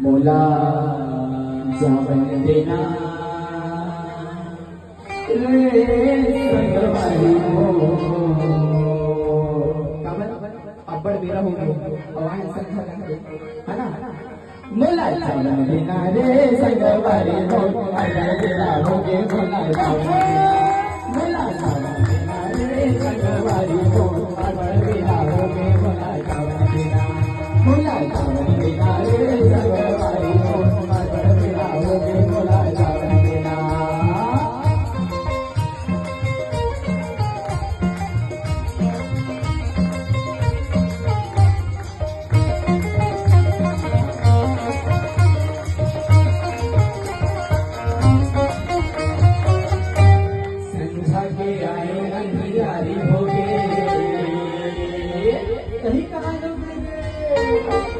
मोला जावन देना रे संगवारी हो अब्बड़ मेरा हो आवाज संख्या है ना मोला जावन देना रे संगवारी हो अब्बड़ मेरा हो के मोला जावन देना रे संगवारी हो अब्बड़ मेरा हो के मोला जावन देना मोला जावन देना रे संगवारी हो अब्बड़ मेरा हो के मोला जावन देना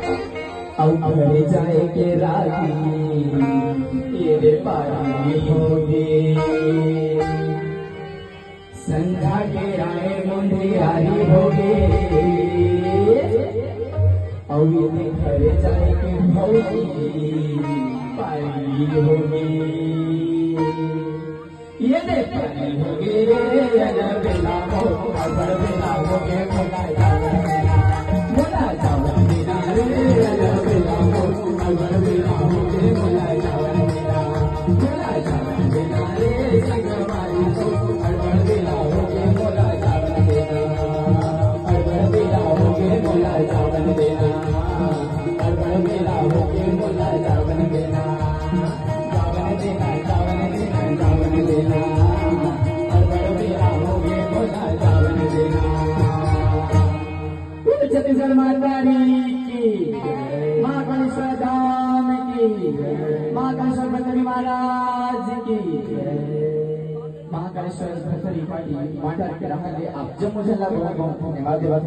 घरे जाए के राती तेरे पारी होगी संध्या के आए मुंडियारी होगी और ये घरे जाए के भौजी पारी होगी ये दे पारी होगी रे बेला हो अगर बेला हो के मोला जावन देना रे बेला हो अगर बेला हो के मोला जावन देना रे संगवारी हो अगर बेला हो के मोला जावन देना अगर बेला हो के मोला जावन देना अगर बेला हो के मोला जावन देना जावन देना जावन देना जावन देना अगर बेला हो के मोला जावन देना छत्तीसगढ़ मारवाड़ी की माँ कालेश्वर धाम की माँ कालेश्वर भतरी महाराज की महाकालेश्वर भतरी पाटी मांडर के रहा आप जम्मू जिला को धन्यवाद देवा